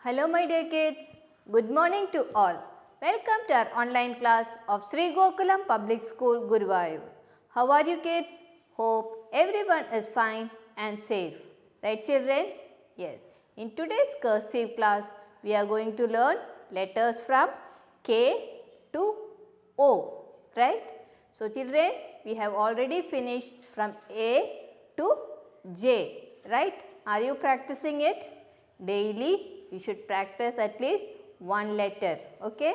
Hello my dear kids, good morning to all. Welcome to our online class of Sri Gokulam Public School, Guruvayur. How are you kids? Hope everyone is fine and safe. Right children? Yes. In today's cursive class, we are going to learn letters from K to O. Right? So children, we have already finished from A to J. Right? Are you practicing it? Daily you should practice at least one letter. Okay?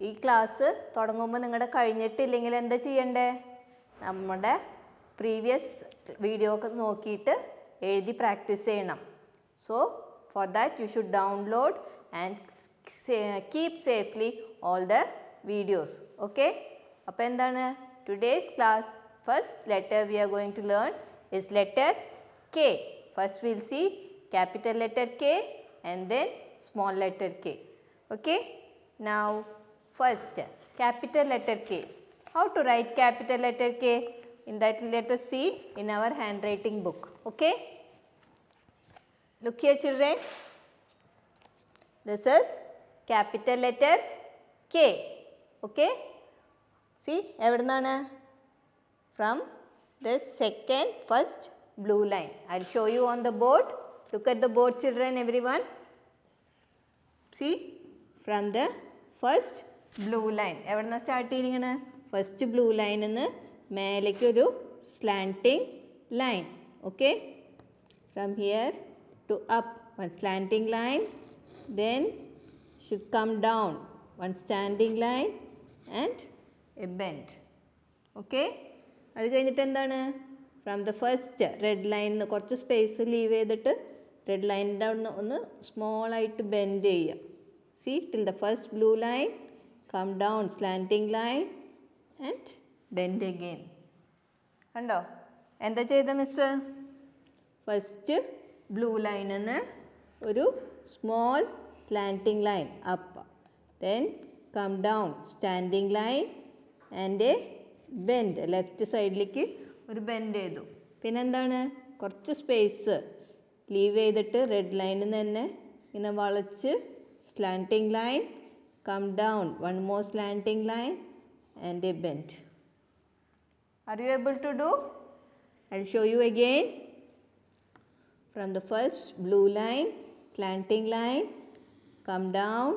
ഈ class തുടങ്ങുമ്പോൾ നിങ്ങളുടെ കഴിഞ്ഞിട്ടില്ലെങ്കിൽ എന്താ ചെയ്യണ്ടേ? നമ്മുടെ previous video ഒക്കെ നോക്കിയിട്ട് എഴുതി practice ചെയ്യണം. So for that you should download and keep safely all the videos. Okay? അപ്പോൾ എന്താണ് today's class first letter we are going to learn is letter K. First we will see capital letter K and then small letter K. Okay? Now first capital letter K. How to write capital letter K? In that let us see in our handwriting book. Okay? Look here children. This is capital letter K. Okay? See evidana from the first blue line. I will show you on the board. Look at the board children, everyone. See from the first blue line. Evidana start cheyidingana first blue line ennu melekku oru slanting line. Okay? From here to up one slanting line, then should come down one standing line and a bend. Okay? adu kayinittu endana from the first red line കുറച്ച് space leave ചെയ്തിട്ട് red ലൈനിൻ്റെ അവിടെ നിന്ന് ഒന്ന് small ആയിട്ട് bend ചെയ്യുക. See till the first blue line come down slanting line and bend again. കണ്ടോ എന്താ ചെയ്ത മിസ്സ്? ഫസ്റ്റ് ബ്ലൂ ലൈനിൽ നിന്ന് ഒരു small slanting line up, then come down standing line and a bend left സൈഡിലേക്ക് ഒരു ബെൻഡ് ചെയ്തു. പിന്നെന്താണ് കുറച്ച് സ്പേസ് ലീവ് ചെയ്തിട്ട് റെഡ് ലൈനിൽ നിന്ന് തന്നെ ഇങ്ങനെ വളച്ച് slanting line come down one more slanting line and a bend. Are you able to do? I will show you again. From the first blue line slanting line come down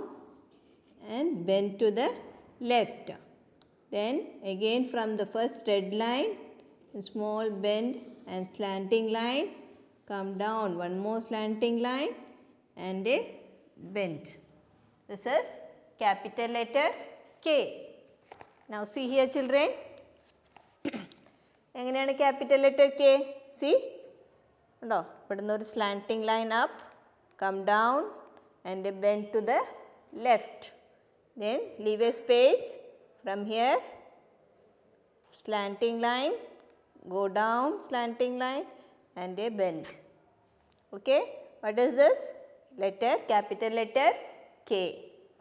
and bend to the left. Then again from the first red line, a small bend and slanting line, come down one more slanting line and a bend. This is capital letter K. Now see here children. എങ്ങനെയാണ് capital letter K? See? ഉണ്ടോ? ഇവിടുന്ന് ഒരു slanting line up, come down and a bend to the left. Then leave a space. From here, slanting line, go down, slanting line and a bend. Okay? What is this? Letter, capital letter K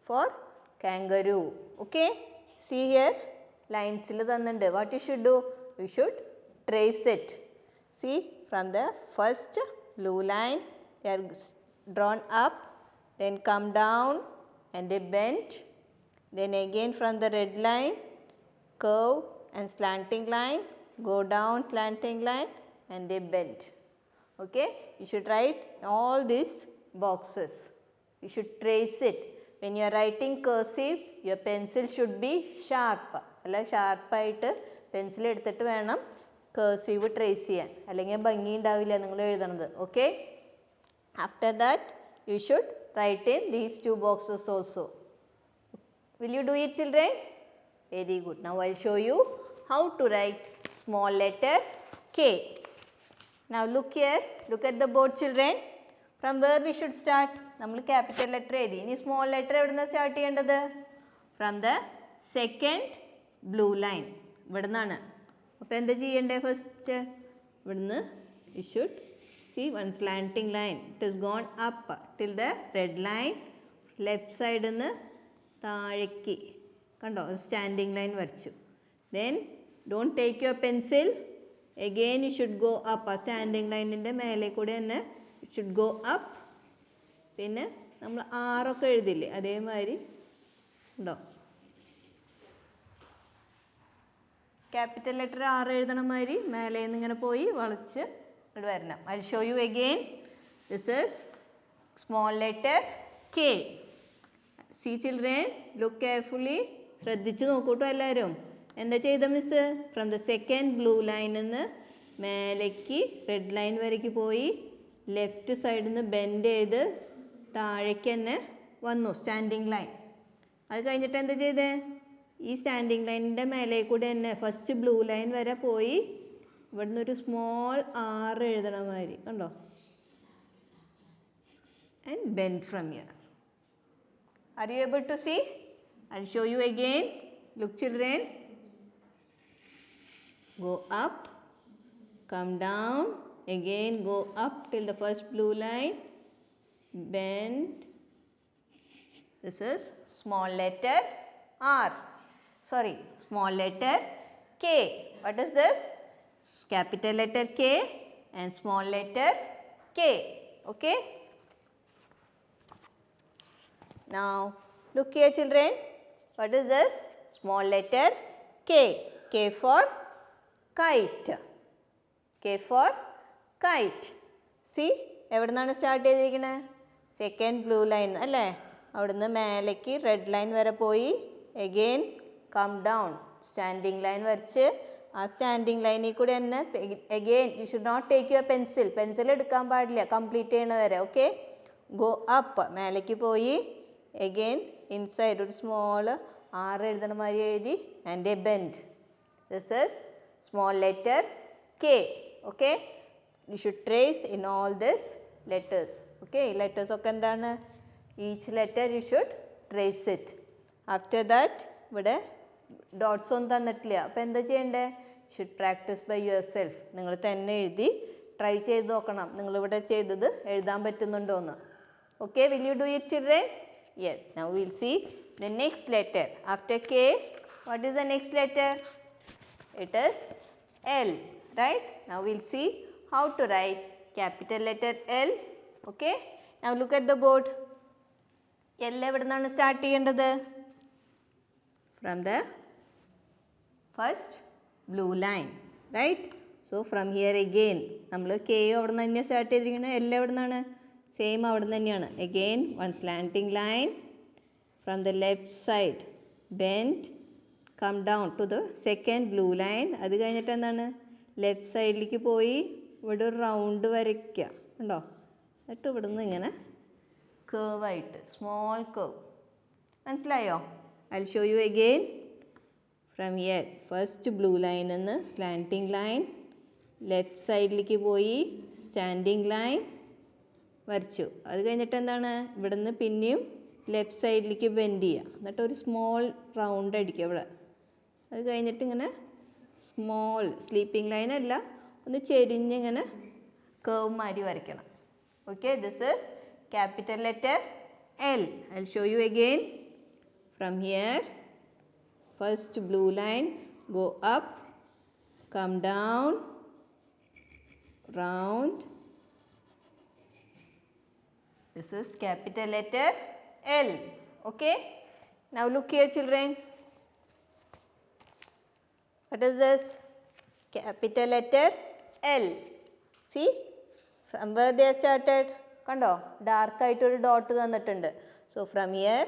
for kangaroo. Okay? See here, lines il thannundu. What you should do? You should trace it. See, from the first blue line, they are drawn up, then come down and a bend. Then again from the red line, curve and slanting line, go down slanting line and a bend. Okay? You should write all these boxes. You should trace it. When you are writing cursive, your pencil should be sharp. Alla sharp ആയിട്ട് pencil എടുത്തിട്ട് വേണം cursive trace ചെയ്യാൻ. അല്ലെങ്കിൽ ഭംഗി ഉണ്ടാവില്ല നിങ്ങൾ എഴുതണത്. Okay? After that, you should write in these two boxes also. Will you do it children? Very good. Now I will show you how to write small letter K. Now look here, look at the board children. From where we should start? നമ്മൾ capital letter എഴുതി. ഇനി small letter എവിടെ നിന്ന് start ചെയ്യേണ്ടത്? From the second blue line. ഇവിടെ നിന്നാണ്. അപ്പോൾ എന്താ ചെയ്യേണ്ടത് ഫസ്റ്റ്? ഇവിടുന്ന് you should see one slanting line. It has gone up till the red line. Left side നിന്ന് താഴേക്ക് കണ്ടോ ഒരു സ്റ്റാൻഡിംഗ് ലൈൻ വരച്ചു. Then don't take your pencil, again you should go up. ആ സ്റ്റാൻഡിംഗ് ലൈനിൻ്റെ മേലെ കൂടെ തന്നെ യു ഷുഡ് ഗോ അപ്പ്. പിന്നെ നമ്മൾ ആറൊക്കെ എഴുതില്ലേ അതേമാതിരി ഉണ്ടോ ക്യാപിറ്റൽ ലെറ്റർ ആർ എഴുതണ മാതിരി മേലെ നിന്ന് ഇങ്ങനെ പോയി വളച്ച് ഇവിടെ വരണം. I show you again. This is small letter K. C children, look carefully. ശ്രദ്ധിച്ച് നോക്കൂട്ടോ എല്ലാവരും. എന്താ ചെയ്ത miss? From the second blue ലൈനിൽ നിന്ന് മേലേക്ക് റെഡ് ലൈൻ വരയ്ക്ക് പോയി ലെഫ്റ്റ് സൈഡിൽ നിന്ന് ബെൻഡ് ചെയ്ത് താഴേക്ക് തന്നെ വന്നു സ്റ്റാൻഡിങ് ലൈൻ. അത് കഴിഞ്ഞിട്ട് എന്താ ചെയ്തേ? ഈ സ്റ്റാൻഡിങ് ലൈനിൻ്റെ മേലെ കൂടെ തന്നെ ഫസ്റ്റ് ബ്ലൂ ലൈൻ വരെ പോയി ഇവിടുന്ന് ഒരു സ്മോൾ ആർ എഴുതണ മാതിരി കണ്ടോ. And bend from here. Are you able to see? I show you again. Look children. Go up, come down, again go up till the first blue line, bend. This is small letter R. Sorry, small letter K. What is this? Capital letter K and small letter K. Okay? Now, look here children. What is this? Small letter K. K for kite. K for kite. See, എവിടെ നിന്നാണ് start ചെയ്തിരിക്കുന്നത്? Second blue line അല്ലേ? അവിടുന്ന് മേലേക്ക് red line വരെ പോയി again come down standing line വരച്ച് ആ സ്റ്റാൻഡിങ് ലൈനിൽ കൂടി തന്നെ again you should not take your pencil. Pencil എടുക്കാൻ പാടില്ല കംപ്ലീറ്റ് ചെയ്യണ വരെ. ഓക്കെ? ഗോ അപ്പ് മേലേക്ക് പോയി എഗെയിൻ ഇൻസൈഡ് ഒരു സ്മോൾ ആർ എഴുതണ മാതിരി എഴുതി and a bend. This is small letter K. Okay? You should trace in all these letters. Okay? Letters ഒക്കെ എന്താണ്? Each letter you should trace it. After that ഇവിടെ dots ഒന്നും തന്നിട്ടില്ല. അപ്പോൾ എന്താ ചെയ്യേണ്ടത്? Should practice by yourself. നിങ്ങൾ തന്നെ എഴുതി ട്രൈ ചെയ്ത് നോക്കണം നിങ്ങളിവിടെ ചെയ്തത് എഴുതാൻ പറ്റുന്നുണ്ടോ എന്ന്. Okay? Will you do it children? Yes. Now will see the next letter. After K, what is the next letter? It is L, right? Now we'll see how to write capital letter L. Okay? Now look at the board. L എവിടെ നിന്നാണ് start ചെയ്യേണ്ടത്? From the first blue line, right? So from here again നമ്മൾ K അവിടെ നിന്ന് തന്നെയാണ് start ചെയ്തിരിക്കുന്നത്. L എവിടെ നിന്നാണ്? സെയിം അവിടെ നിന്ന് തന്നെയാണ്. Again one slanting line from the left side, bend, come down to the second blue line. അത് കഴിഞ്ഞിട്ട് എന്താണ്? ലെഫ്റ്റ് സൈഡിലേക്ക് പോയി ഇവിടെ ഒരു റൗണ്ട് വരയ്ക്കുക ഉണ്ടോ. എന്നിട്ട് ഇവിടെ നിന്ന് ഇങ്ങനെ കേവായിട്ട് സ്മോൾ കേവ്. മനസ്സിലായോ? I show you again. From here first blue ലൈനിൽ നിന്ന് സ്ലാൻറ്റിംഗ് ലൈൻ ലെഫ്റ്റ് സൈഡിലേക്ക് പോയി സ്റ്റാൻഡിങ് ലൈൻ വരച്ചു. അത് കഴിഞ്ഞിട്ട് എന്താണ്? ഇവിടെ നിന്ന് പിന്നെയും ലെഫ്റ്റ് സൈഡിലേക്ക് ബെൻഡ് ചെയ്യുക. എന്നിട്ട് ഒരു സ്മോൾ റൗണ്ട് അടിക്കുക ഇവിടെ. അത് കഴിഞ്ഞിട്ട് ഇങ്ങനെ സ്മോൾ സ്ലീപ്പിംഗ് ലൈൻ അല്ല ഒന്ന് ചെരിഞ്ഞിങ്ങനെ കേവ് മാതിരി വരയ്ക്കണം. Okay? This is capital letter L. I show you again. From here first blue line go up, come down, round. This is capital letter L. Okay? Now look here children. What is this? Capital letter L. See? From where they started? കണ്ടോ? Dark ആയിട്ടൊരു dot തന്നിട്ടുണ്ട്. So from here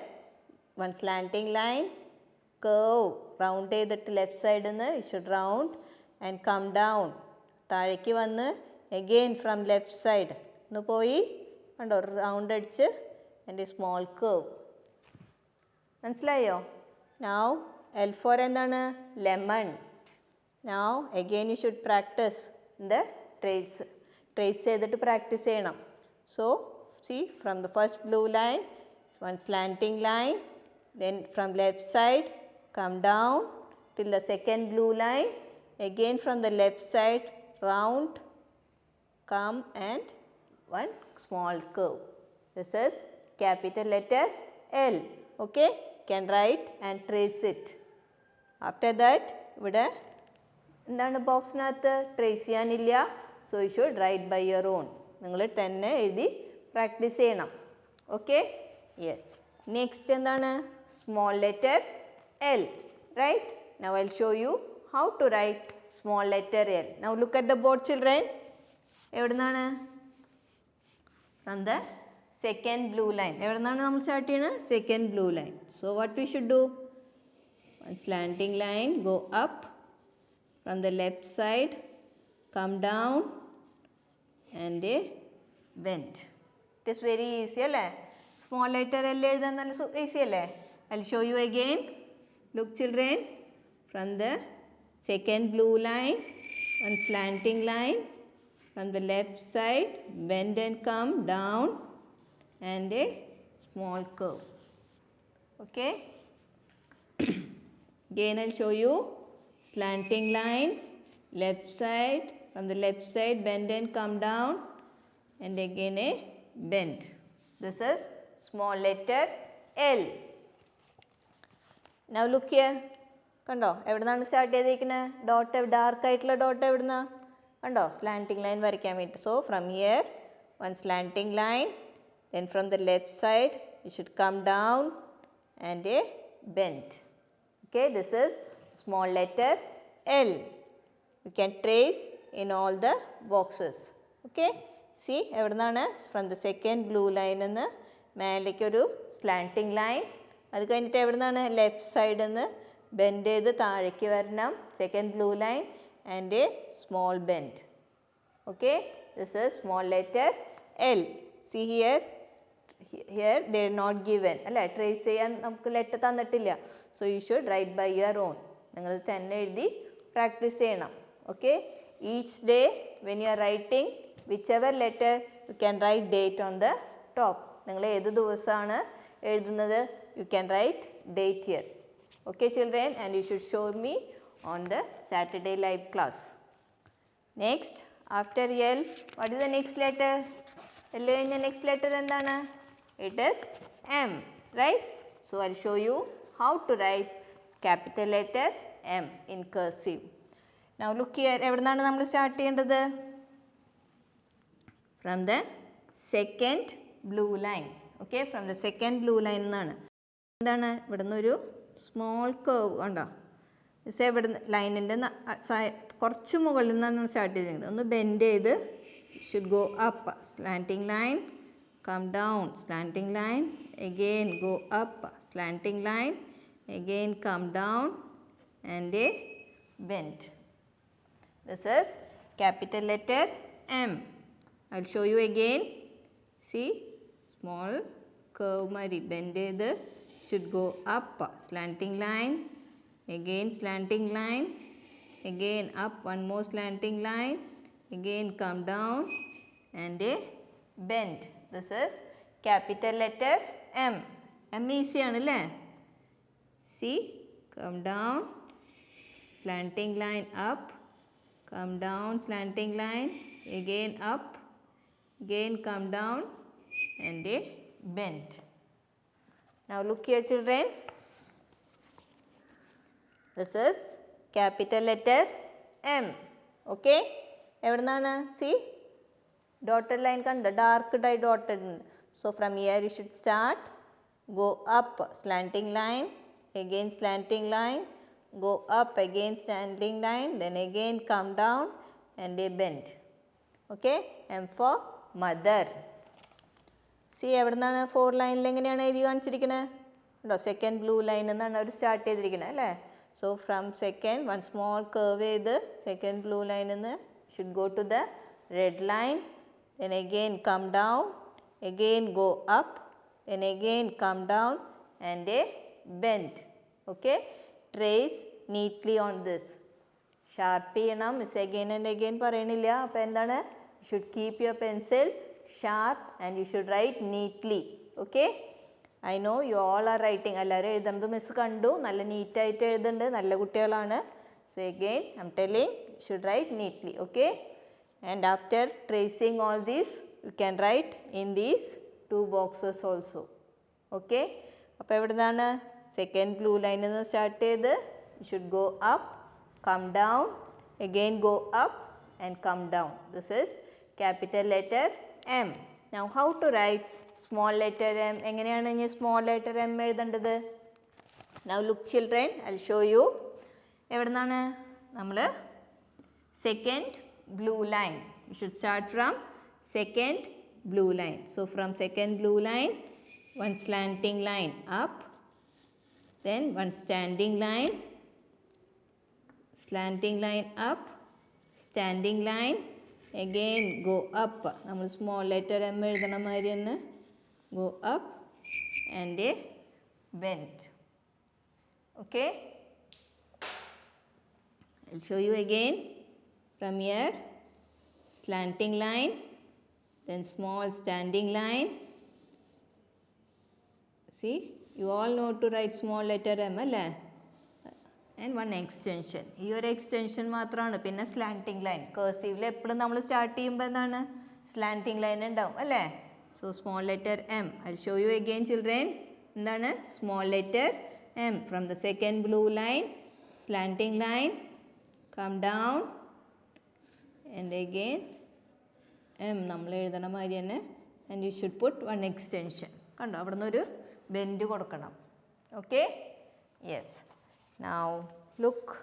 one slanting line cave round ചെയ്തിട്ട് left സൈഡിൽ നിന്ന് you should round and come down. താഴേക്ക് വന്ന് again from left side ഒന്ന് പോയി കണ്ടോ റൗണ്ട് അടിച്ച് and a small curve. മനസ്സിലായോ? Now L for എന്താണ്? Lemon. Now again you should practice the trace. Trace ചെയ്തിട്ട് പ്രാക്ടീസ് ചെയ്യണം. So see from the first blue line one slanting line, then from left side come down till the second blue line, again from the left side round, come and one small curve. This is capital letter L. Okay? Can write and trace it. After that ഇവിടെ എന്താണ് ബോക്സിനകത്ത് trace ചെയ്യാനില്ല. So you should write by your own. നിങ്ങൾ തന്നെ എഴുതി practice ചെയ്യണം. Okay? Yes. Next എന്താണ്? Small letter L. Right? Now I'll show you how to write small letter L. Now look at the board, children. എവിടുന്നാണ്? From the second blue line. എവിടുന്നാണ് നമ്മൾ start ചെയ്യുന്നത്? Second blue line. So what we should do? One slanting line, go up from the left side, come down and a bend. It is very easy, അല്ലേ? Small letter L എഴുതാൻ നല്ല easy അല്ലേ? I'll show you again. Look, children, from the second blue line, one slanting line, from the left side, bend and come down and a small curve. Okay? Again I'll show you slanting line, left side, from the left side bend and come down and again a bend. This is small letter L. Now look here. കണ്ടോ എവിടുന്നാണ് start ചെയ്തിരിക്കുന്നത്? Dot dark ആയിട്ടുള്ള dot എവിടുന്നാ? കണ്ടോ slanting line വരയ്ക്കാൻ വേണ്ടി. So from here one slanting line, then from the left side you should come down and a bend. Okay, this is small letter L. You can trace in all the boxes. Okay, see എവിടുന്നാണ്? From the second blue ലൈനിൽ നിന്ന് മേലേക്കൊരു slanting line, അത് കഴിഞ്ഞിട്ട് എവിടുന്നാണ്? Left സൈഡിൽ നിന്ന് bend ചെയ്ത് താഴേക്ക് വരണം. Second blue line and A small bend. Okay, this is small letter L. See here, here they are not given, അല്ലേ? ട്രേസ് ചെയ്യാൻ നമുക്ക് ലെറ്റർ തന്നിട്ടില്ല. So you should write by your own. നിങ്ങൾ തന്നെ എഴുതി പ്രാക്ടീസ് ചെയ്യണം. Okay, each day when you are writing whichever letter you can write date on the top. നിങ്ങൾ ഏത് ദിവസമാണ് എഴുതുന്നത്, you can write date here. Okay, children, and you should show me on the Saturday live class. Next, after L, what is the next letter? L കഴിഞ്ഞ next letter എന്താണ്? It is M, right? So I'll show you how to write capital letter M in cursive. Now look here, എവിടുന്നാണ് നമ്മൾ start ചെയ്യേണ്ടത്? From the second blue line. Okay, from the second blue line എന്നാണ്. എന്താണ്? ഇവിടുന്ന് ഒരു small cave കണ്ടോ? Miss ഇവിടെ ലൈനിൻ്റെ കുറച്ച് മുകളിൽ നിന്നാണ് സ്റ്റാർട്ട് ചെയ്തിട്ടുണ്ട്. ഒന്ന് ബെൻഡ് ചെയ്ത് should go up, slanting line, come down, slanting line, again go up, slanting line, again come down and a bend. This is capital letter M. I will show you again. See small cave മാതിരി bend ചെയ്ത് should go up, slanting line, again slanting line, again up, one more slanting line, again come down and a bend. This is capital letter M. M easy ആണല്ലേ? See, come down, slanting line up, come down, slanting line, again up, again come down and a bend. Now look here, children. This is capital letter M. Okay? എവിടുന്നാണ്? See? Dotted line കണ്ടോ? Dark dye dotted. So from here you should start. Go up, slanting line, again slanting line, go up, again slanting line, then again come down and a bend. Okay? M for mother. C എവിടുന്നാണ്? 4 ലൈനിൽ എങ്ങനെയാണ് എഴുതി കാണിച്ചിരിക്കുന്നത്? കേട്ടോ, second blue ലൈനിൽ നിന്നാണ് അവർ start ചെയ്തിരിക്കുന്നത് അല്ലേ? So from second one small curve ചെയ്ത് സെക്കൻഡ് ബ്ലൂ ലൈനിൽ നിന്ന് should go to the red line, then again come down, again go up, then again come down and a bend. Okay, trace neatly on this. Sharp ചെയ്യണം, miss again and again പറയണില്ല. അപ്പോൾ എന്താണ്? Should keep your pencil sharp and you should write neatly. Okay, I know you all are writing. എല്ലാവരും എഴുതുന്നത് miss കണ്ടു, നല്ല നീറ്റായിട്ട് എഴുതുന്നുണ്ട്, നല്ല കുട്ടികളാണ്. So again I am telling you should write neatly. Okay, and after tracing all these you can write in these 2 boxes also. Okay, അപ്പോൾ എവിടുന്നാണ്? സെക്കൻഡ് ബ്ലൂ ലൈനിൽ നിന്ന് സ്റ്റാർട്ട് ചെയ്ത് you should go up, come down, again go up and come down. This is capital letter M. Now how to write small letter M. എങ്ങനെയാണ് ഇനി small letter M എഴുതേണ്ടത്? Now look children, I show U. എവിടെ നിന്നാണ്? നമ്മൾ second blue line. You should start from second blue line. So from second blue line, one slanting line up, then one standing line up, standing line, again go up. നമ്മൾ small letter m എഴുതണ മാതിരി തന്നെ go up and a bend. Okay, I'll show you again. From here, slanting line, then small standing line. See, you all know to write small letter m അല്ലേ? And one extension. ഈ ഒരു extension മാത്രമാണ്. പിന്നെ slanting line. കേഴ്സീവിൽ എപ്പോഴും നമ്മൾ start ചെയ്യുമ്പോൾ എന്താണ്? Slanting line ഉണ്ടാവും അല്ലേ? So small letter M. I show you again children. എന്താണ്? Small letter M. From the second blue line, slanting line, come down and again M നമ്മൾ എഴുതണ മാതിരി തന്നെ. And you should put one extension. കണ്ടോ, അവിടെ നിന്നൊരു ബെൻഡ് കൊടുക്കണം. Okay, yes. Now look,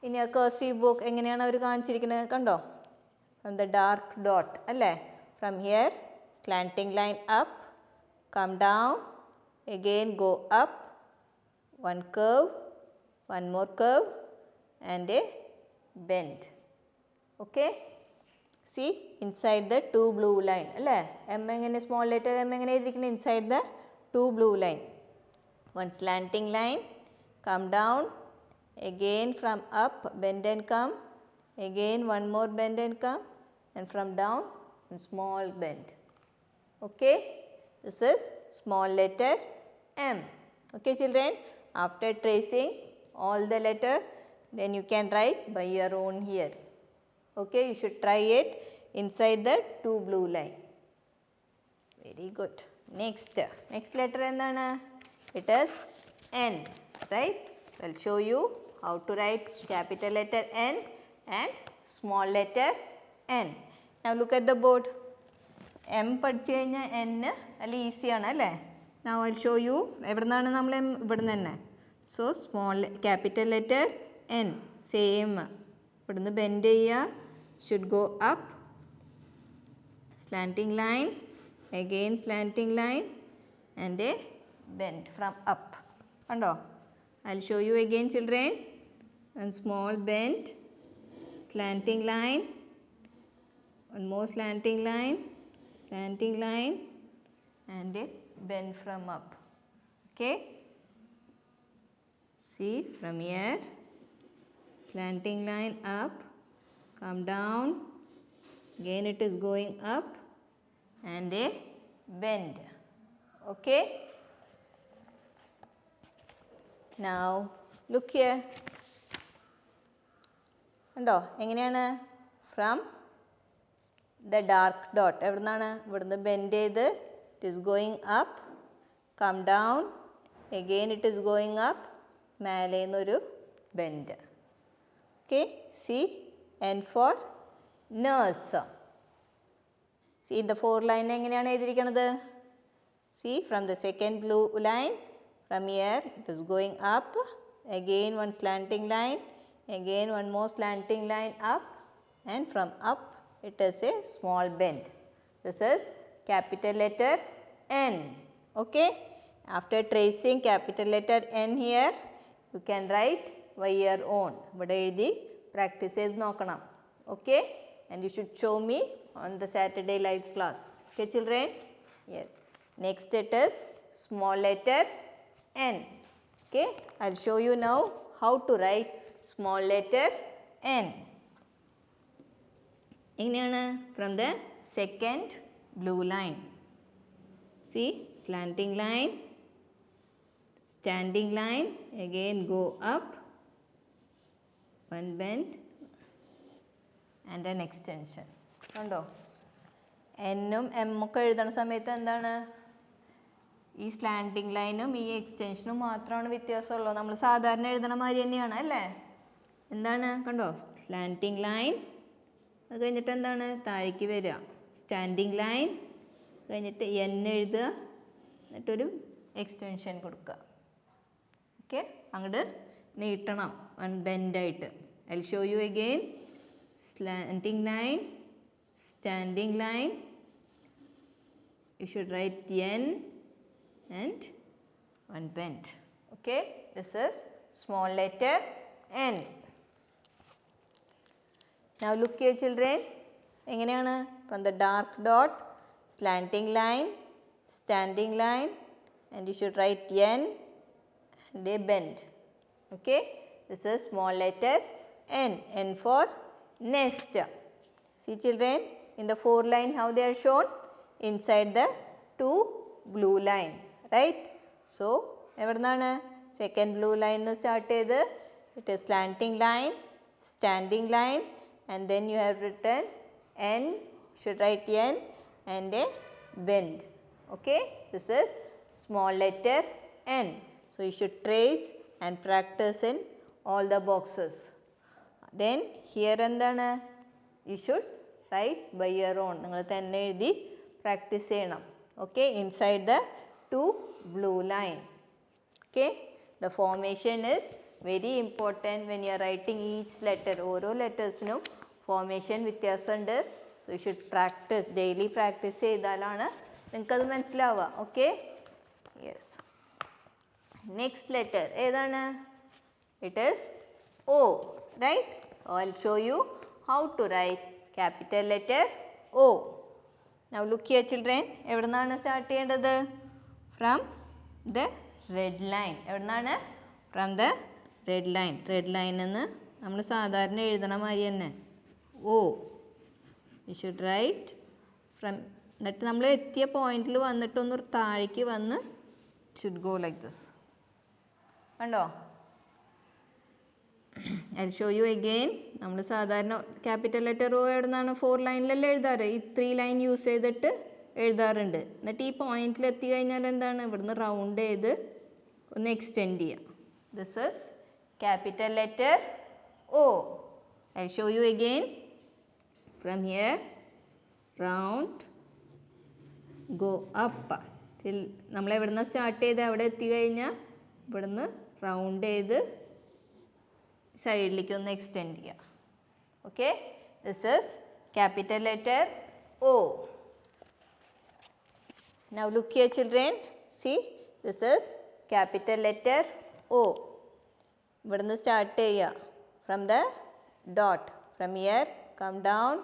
ഇനി ആ കേഴ്സീവ് ബുക്ക് എങ്ങനെയാണ് അവർ കാണിച്ചിരിക്കുന്നത്? കണ്ടോ, ഫ്രം ദ ഡാർക്ക് ഡോട്ട് അല്ലേ? From here slanting line up, come down, again go up, one curve, one more curve and a bend. Okay, see inside the two blue line അല്ലേ? M എങ്ങനെ, small letter M എങ്ങനെ എഴുതിയിരിക്കുന്നത്? Inside the two blue line. One slanting line, come down, again from up bend and come, again one more bend and come, and from down one small bend. Okay, this is small letter M. Okay children, after tracing all the letter, then you can write by your own here. Okay, you should try it inside the two blue line. Very good. Next letter എന്താണ്? It is N, right? I'll show you how to write capital letter N and small letter n. Now look at the board. M പഠിച്ചു കഴിഞ്ഞാൽ N നല്ല ഈസിയാണ് അല്ലേ? Now I'll show you. എവിടെ നിന്നാണ് നമ്മൾ M? ഇവിടെ നിന്ന് തന്നെ. So small capital letter N, same. ഇവിടുന്ന് ബെൻഡ് ചെയ്യുക. should go up, slanting line, again slanting line and a bend from up. കണ്ടോ? I'll show you again children. One small bend, slanting line, one more slanting line and a bend from up. Okay, see from here, slanting line up, come down, again it is going up and a bend. Okay, now look here. കണ്ടോ എങ്ങനെയാണ്? From the dark dot എവിടെ നിന്നാണ്? ഇവിടുന്ന് bend ചെയ്ത് it is going up, come down, again it is going up, മേലെ നിന്നൊരു bend. Okay, see N for nurse. See the four line എങ്ങനെയാണ് എഴുതിയിരിക്കുന്നത്? See from the second blue line, from here it is going up, again one slanting line, again one more slanting line up, and from up it is a small bend. This is capital letter N. Okay, after tracing capital letter N here, you can write by your own. ഇവിടെ എഴുതി practice ചെയ്ത് നോക്കണം. Okay, and you should show me on the Saturday live class. Okay children, yes. Next it is small letter N. Okay, I'll show you now how to write small letter N. എങ്ങനെയാണ്? from the second blue line. See, slanting line, standing line, again go up, one bend and an extension. കണ്ടോ? എന്നും M ഒക്കെ എഴുതുന്ന സമയത്ത് എന്താണ്? ഈ slanting ലൈനും ഈ എക്സ്റ്റൻഷനും മാത്രമാണ് വ്യത്യാസമുള്ളൂ. നമ്മൾ സാധാരണ എഴുതണ മാതിരി തന്നെയാണ് അല്ലേ? എന്താണ്? കണ്ടോ? സ്ലാൻറ്റിംഗ് ലൈൻ, അത് കഴിഞ്ഞിട്ട് എന്താണ്? താഴേക്ക് വരിക. സ്റ്റാൻഡിങ് ലൈൻ, കഴിഞ്ഞിട്ട് എൻ എഴുതുക, എന്നിട്ടൊരു എക്സ്റ്റൻഷൻ കൊടുക്കുക. ഓക്കെ, അങ്ങോട്ട് നീട്ടണം വൺ ബെൻഡായിട്ട്. I show you again. Slanding line, standing line. You should write N and one bend. Okay, this is small letter N. Now look here children. എങ്ങനെയാണ്? From the dark dot, slanting line, standing line, and you should write N and a bend. Okay, this is small letter N. N for nest. See children, in the 4 line how they are shown? Inside the 2 blue line, right? So എവിടുന്നാണ് second blue line start ചെയ്ത്? It is slanting line, standing line, and then you have written N, should write N and a bend. Okay, this is small letter N. So you should trace and practice in all the boxes. Then here എന്താണ്? You should write by your own. നിങ്ങൾ തന്നെ എഴുതി practice ചെയ്യണം. Okay, inside the 2 blue line. Okay, the formation is very important when you are writing each letter. ഓരോ ലെറ്റേഴ്സിനും formation വ്യത്യാസമുണ്ട്. So you should practice, daily practice ചെയ്താലാണ് നിങ്ങൾക്കത് മനസ്സിലാവുക. Okay, yes. നെക്സ്റ്റ് ലെറ്റർ ഏതാണ്? It is O, right? I will show you how to write capital letter O. Now look here children, എവിടെ നിന്നാണ് start ചെയ്യേണ്ടത്? From the red line. എവിടെ നിന്നാണ്? From the red line. Red ലൈനിൽ നിന്ന് നമ്മൾ സാധാരണ എഴുതണ മാതിരി തന്നെ O. You should write from, എന്നിട്ട് നമ്മൾ എത്തിയ പോയിന്റിൽ വന്നിട്ടൊന്ന് താഴേക്ക് വന്ന് ഷുഡ് ഗോ ലൈക്ക് ദിസ്. കണ്ടോ? I show you again. നമ്മൾ സാധാരണ ക്യാപിറ്റൽ ലെറ്റർ O എവിടെ നിന്നാണ്? 4 ലൈനിലല്ലേ എഴുതാറ്. ഈ 3 ലൈൻ യൂസ് ചെയ്തിട്ട് എഴുതാറുണ്ട്. എന്നിട്ട് ഈ പോയിന്റിൽ എത്തി കഴിഞ്ഞാൽ എന്താണ്? ഇവിടുന്ന് റൗണ്ട് ചെയ്ത് ഒന്ന് എക്സ്റ്റെൻഡ് ചെയ്യുക. This is capital letter O. I show you again. From here round, go up till നമ്മൾ എവിടെ നിന്നാണ് സ്റ്റാർട്ട് ചെയ്ത് അവിടെ എത്തി കഴിഞ്ഞാൽ ഇവിടുന്ന് റൗണ്ട് ചെയ്ത് സൈഡിലേക്ക് ഒന്ന് എക്സ്റ്റെൻഡ് ചെയ്യുക. Okay, this is capital letter O. Now look here children, see, this is capital letter O. ഇവിടുന്ന് സ്റ്റാർട്ട് ചെയ്യുക. From the dot, from here come down,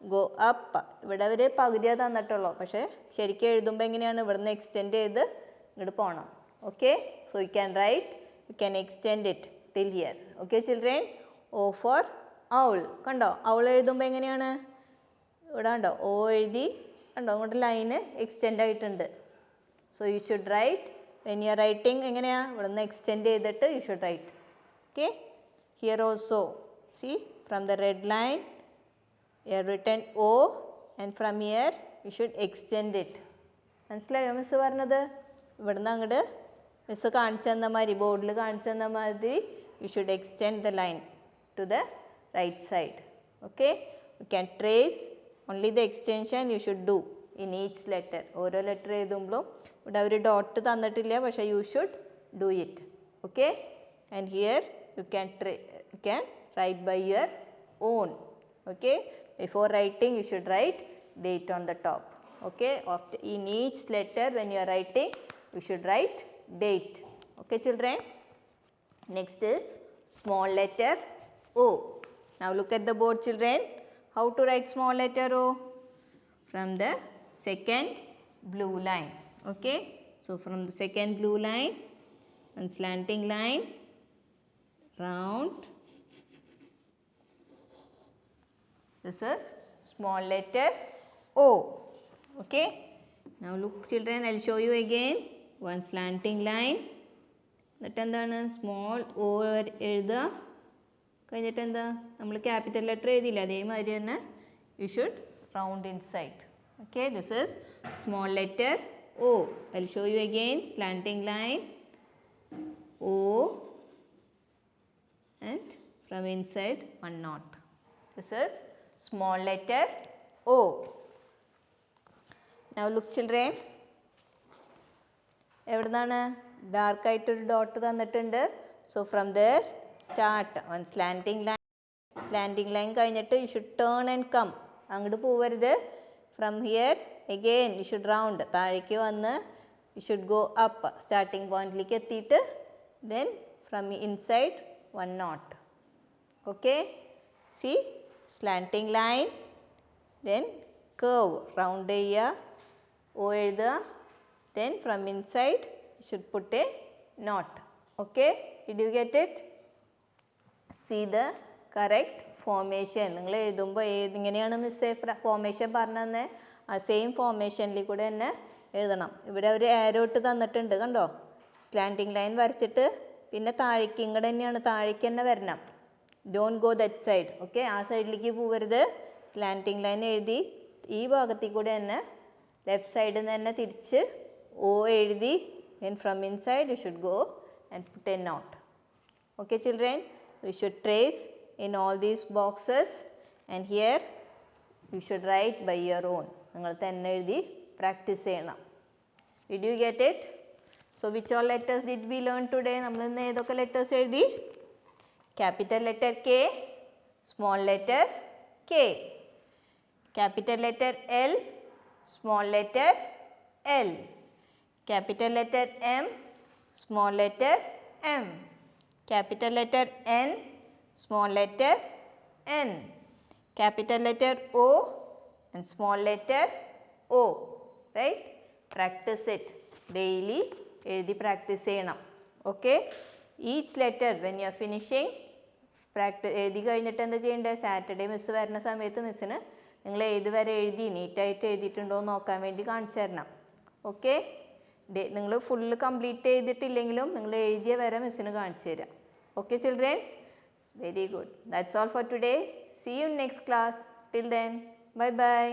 go up. ഇവിടെ ഒരു പകുതിയാണ് തന്നിട്ടുള്ളൂ, പക്ഷേ ശരിക്കും എഴുതുമ്പോൾ എങ്ങനെയാണ്? ഇവിടുന്ന് എക്സ്റ്റെൻഡ് ചെയ്ത് ഇങ്ങോട്ട് പോകണം. Okay, so you can right, you can extend it till here. Okay children, O for owl. കണ്ടോ? owl എഴുതുമ്പോൾ എങ്ങനെയാണ്? ഇവിടെ കണ്ടോ? O എഴുതി, കണ്ടോ? അങ്ങോട്ട് ലൈന് എക്സ്റ്റെൻഡ് ആയിട്ടുണ്ട്. So you should right, when you are writing എങ്ങനെയാണ്? ഇവിടെ നിന്ന് എക്സ്റ്റെൻഡ് ചെയ്തിട്ട് U should right. Okay, here also C, from the red line you are written O, and from here you should extend it. മനസ്സിലായോ miss പറഞ്ഞത്? ഇവിടുന്ന് അങ്ങോട്ട് miss കാണിച്ചു തന്ന മാതിരി, ബോർഡിൽ കാണിച്ചു തന്ന മാതിരി you should extend the line to the right side. Okay, you can trace only the extension you should do in each letter. ഓരോ ലെറ്റർ എഴുതുമ്പോഴും ഇവിടെ ഒരു ഡോട്ട് തന്നിട്ടില്ല, പക്ഷേ you should do it. Okay, and here you can write by your own. Okay, before writing you should write date on the top. Okay, after in each letter when you are writing you should write date. Okay children, next is small letter O. Now look at the board children, how to write small letter O? From the second blue line. Okay, so from the second blue line, one slanting line, round, this is small letter O. Okay, now look children, I will show you again. One slanting line, എന്നിട്ട് എന്താണ്? Small O എഴുതുക. കഴിഞ്ഞിട്ട് എന്താ? നമ്മൾ capital letter എഴുതിയില്ല, അതേമാതിരി തന്നെ you should round inside. Okay, this is small letter O. I will show you again. Slanting line O, and from inside one knot. This is small letter O. Now look children. എവിടുന്നാണ് ഡാർക്കായിട്ടൊരു dot തന്നിട്ടുണ്ട്. So from there start on slanding line കഴിഞ്ഞിട്ട് you should turn and come. അങ്ങോട്ട് പോവരുത്. From here again you should round. താഴേക്ക് വന്ന് you should go up. Starting പോയിന്റിലേക്ക് എത്തിയിട്ട് then from inside 1 knot. Okay, see slanding line, then curve റൗണ്ട് ചെയ്യുക, O എഴുതുക, then from inside you should put a knot. Okay, did you get it? See the correct formation. നിങ്ങൾ എഴുതുമ്പോൾ ഇങ്ങനെയാണ് മിസ്സേ formation പറഞ്ഞത്, ആ സെയിം ഫോർമേഷനിൽ കൂടെ തന്നെ എഴുതണം. ഇവിടെ ഒരു ആരോ ഇട്ട് തന്നിട്ടുണ്ട് കണ്ടോ, സ്ലാൻഡിങ് ലൈൻ വരച്ചിട്ട് പിന്നെ താഴേക്ക് ഇങ്ങോട്ട് തന്നെയാണ്, താഴേക്ക് തന്നെ വരണം. Don't go that side. Okay, ആ സൈഡിലേക്ക് പോകരുത്. സ്ലാൻഡിങ് ലൈൻ എഴുതി ഈ ഭാഗത്തിൽ കൂടെ തന്നെ ലെഫ്റ്റ് സൈഡിൽ നിന്ന് തന്നെ തിരിച്ച് ഓ എഴുതി, then from inside you should go and put a knot. Okay children, so you should trace in all these boxes and here you should write by your own. നിങ്ങൾ തന്നെ എഴുതി പ്രാക്ടീസ് ചെയ്യണം. Did you get it? So which all letters did we learn today? നമ്മൾ ഇന്ന് ഏതൊക്കെ letters എഴുതി? Capital letter K, small letter K, capital letter L, small letter L, capital letter M, small letter M, capital letter N, small letter N, capital letter O and small letter O. Right? Practice it daily. എഴുതി practice ചെയ്യണം. Okay, each letter when you R finishing എഴുതി കഴിഞ്ഞിട്ട് എന്താ ചെയ്യേണ്ടത്? Saturday miss വരുന്ന സമയത്ത് മിസ്സിന് നിങ്ങൾ ഏതുവരെ എഴുതി നീറ്റായിട്ട് എഴുതിയിട്ടുണ്ടോ എന്ന് നോക്കാൻ വേണ്ടി കാണിച്ചു തരണം. ഓക്കെ, നിങ്ങൾ ഫുള്ള് കംപ്ലീറ്റ് ചെയ്തിട്ടില്ലെങ്കിലും നിങ്ങൾ എഴുതിയ വരെ മിസ്സിന് കാണിച്ചു തരാം. Okay children, very good. That's all for today. See you next class. Till then, bye by.